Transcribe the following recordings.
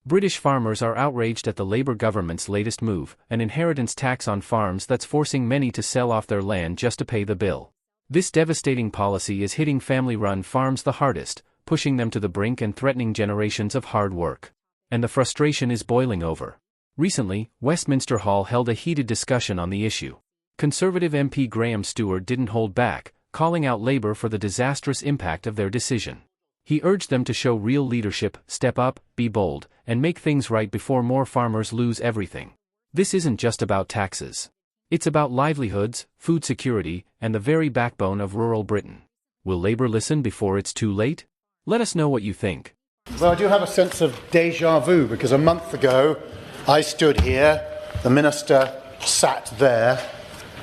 British farmers are outraged at the Labour government's latest move, an inheritance tax on farms that's forcing many to sell off their land just to pay the bill. This devastating policy is hitting family-run farms the hardest, pushing them to the brink and threatening generations of hard work. And the frustration is boiling over. Recently, Westminster Hall held a heated discussion on the issue. Conservative MP Graham Stewart didn't hold back, calling out Labour for the disastrous impact of their decision. He urged them to show real leadership, step up, be bold, and make things right before more farmers lose everything. This isn't just about taxes. It's about livelihoods, food security, and the very backbone of rural Britain. Will Labour listen before it's too late? Let us know what you think. Well, I do have a sense of déjà vu, because a month ago I stood here, the Minister sat there,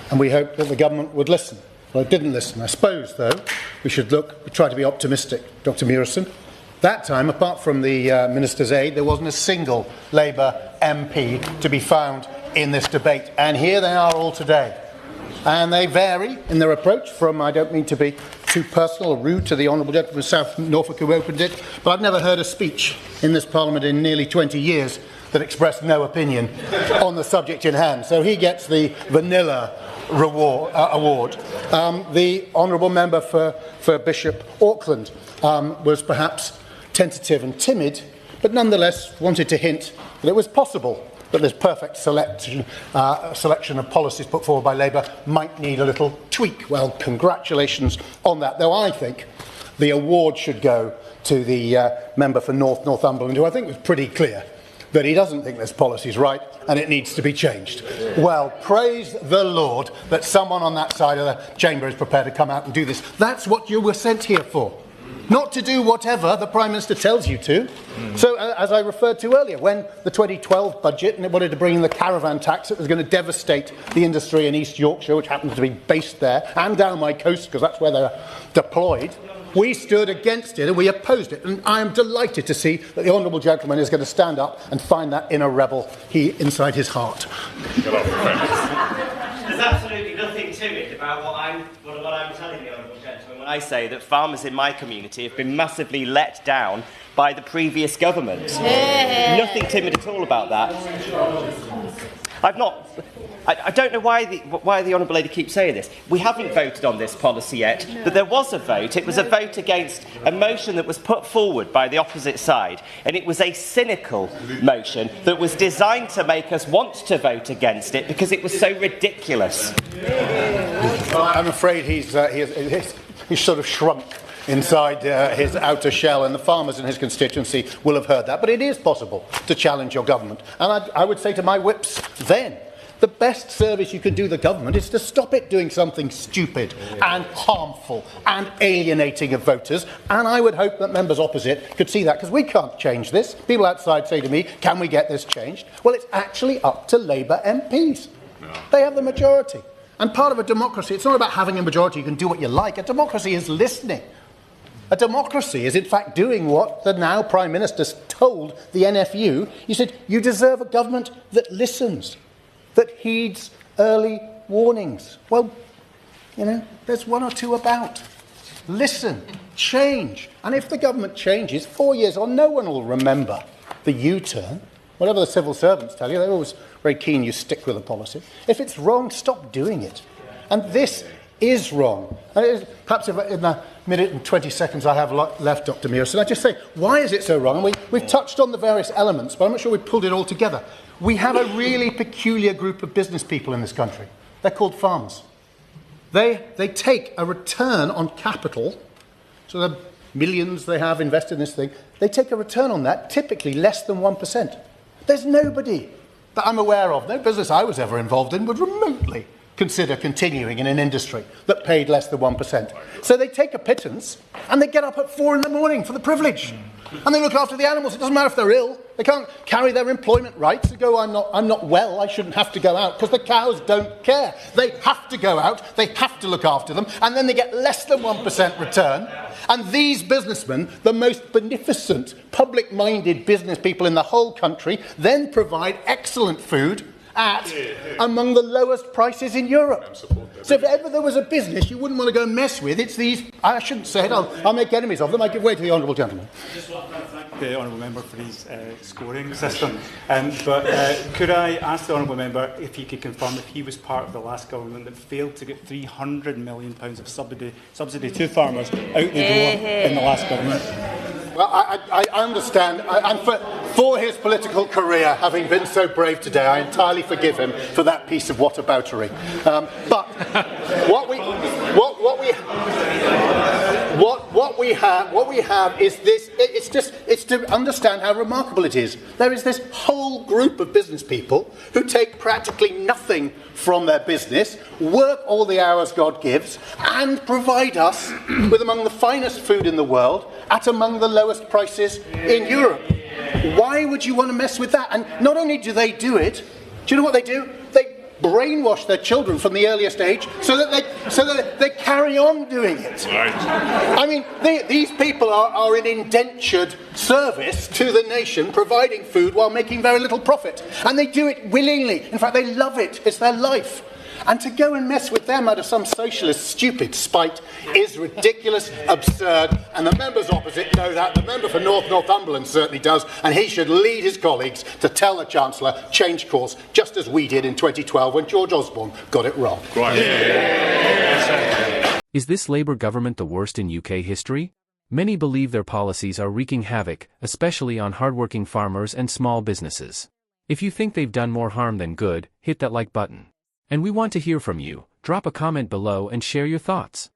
and we hoped that the government would listen. Well, it didn't listen. I suppose, though, we should try to be optimistic, Dr. Murison. That time, apart from the Minister's aide, there wasn't a single Labour MP to be found in this debate. And here they are all today. And they vary in their approach from, I don't mean to be too personal or rude to the Honourable Gentleman from South Norfolk who opened it, but I've never heard a speech in this Parliament in nearly 20 years that expressed no opinion on the subject in hand. So he gets the vanilla award. The Honourable Member for Bishop Auckland was perhaps tentative and timid, but nonetheless wanted to hint that it was possible that this perfect selection of policies put forward by Labour might need a little tweak. Well, congratulations on that. Though I think the award should go to the member for Northumberland, who I think was pretty clear that he doesn't think this policy is right and it needs to be changed. Well, praise the Lord that someone on that side of the chamber is prepared to come out and do this. That's what you were sent here for. Not to do whatever the Prime Minister tells you to. So, as I referred to earlier, when the 2012 budget and it wanted to bring in the caravan tax, it was going to devastate the industry in East Yorkshire, which happens to be based there, and down my coast, because that's where they're deployed. We stood against it and we opposed it. And I am delighted to see that the Honourable Gentleman is going to stand up and find that inner rebel inside his heart. There's absolutely nothing to it about what I'm telling the Honourable Gentleman when I say that farmers in my community have been massively let down by the previous government. Nothing timid at all about that. I don't know why the Honourable Lady keeps saying this. We haven't voted on this policy yet, but there was a vote. It was a vote against a motion that was put forward by the opposite side, and it was a cynical motion that was designed to make us want to vote against it because it was so ridiculous. I'm afraid he's sort of shrunk inside his outer shell, and the farmers in his constituency will have heard that. But it is possible to challenge your government. And I would say to my whips then, the best service you can do the government is to stop it doing something stupid and harmful and alienating of voters. And I would hope that members opposite could see that, because we can't change this. People outside say to me, can we get this changed? Well, it's actually up to Labour MPs. No. They have the majority. And part of a democracy, it's not about having a majority, you can do what you like. A democracy is listening. A democracy is, in fact, doing what the now Prime Minister told the NFU. He said, you deserve a government that listens, that heeds early warnings. Well, there's one or two about. Listen, change. And if the government changes, 4 years on, no one will remember the U-turn. Whatever the civil servants tell you, they're always very keen you stick with the policy. If it's wrong, stop doing it. And this is wrong. And perhaps in the minute and 20 seconds I have left, Dr. Murison, I just say, why is it so wrong? And we've touched on the various elements, but I'm not sure we've pulled it all together. We have a really peculiar group of business people in this country. They're called farmers. They take a return on capital, so the millions they have invested in this thing, they take a return on that, typically less than 1%. There's nobody that I'm aware of, no business I was ever involved in, would remotely consider continuing in an industry that paid less than 1%. So they take a pittance and they get up at 4 in the morning for the privilege. And they look after the animals. It doesn't matter if they're ill. They can't carry their employment rights. They go, I'm not well, I shouldn't have to go out, because the cows don't care. They have to go out, they have to look after them, and then they get less than 1% return. And these businessmen, the most beneficent, public-minded business people in the whole country, then provide excellent food at among the lowest prices in Europe. So if ever there was a business you wouldn't want to go and mess with, it's these. I shouldn't say it, I'll make enemies of them. I give way to the Honourable Gentleman. the honourable member for his scoring system. But could I ask the honourable member if he could confirm if he was part of the last government that failed to get £300 million of subsidy to farmers out the door in the last government? Well, I understand, and for his political career, having been so brave today, I entirely forgive him for that piece of whataboutery. But what we have is this. It's to understand how remarkable it is. There is this whole group of business people who take practically nothing from their business, work all the hours God gives, and provide us with among the finest food in the world at among the lowest prices in Europe. Why would you want to mess with that? And not only do they do it, do you know what they do? They brainwash their children from the earliest age so that they carry on doing it. Right. I mean, these people are in indentured service to the nation, providing food while making very little profit. And they do it willingly. In fact, they love it. It's their life. And to go and mess with them out of some socialist stupid spite is ridiculous, absurd, and the members opposite know that. The member for North Northumberland certainly does, and he should lead his colleagues to tell the Chancellor, change course, just as we did in 2012 when George Osborne got it wrong. Right. Is this Labour government the worst in UK history? Many believe their policies are wreaking havoc, especially on hardworking farmers and small businesses. If you think they've done more harm than good, hit that like button. And we want to hear from you. Drop a comment below and share your thoughts.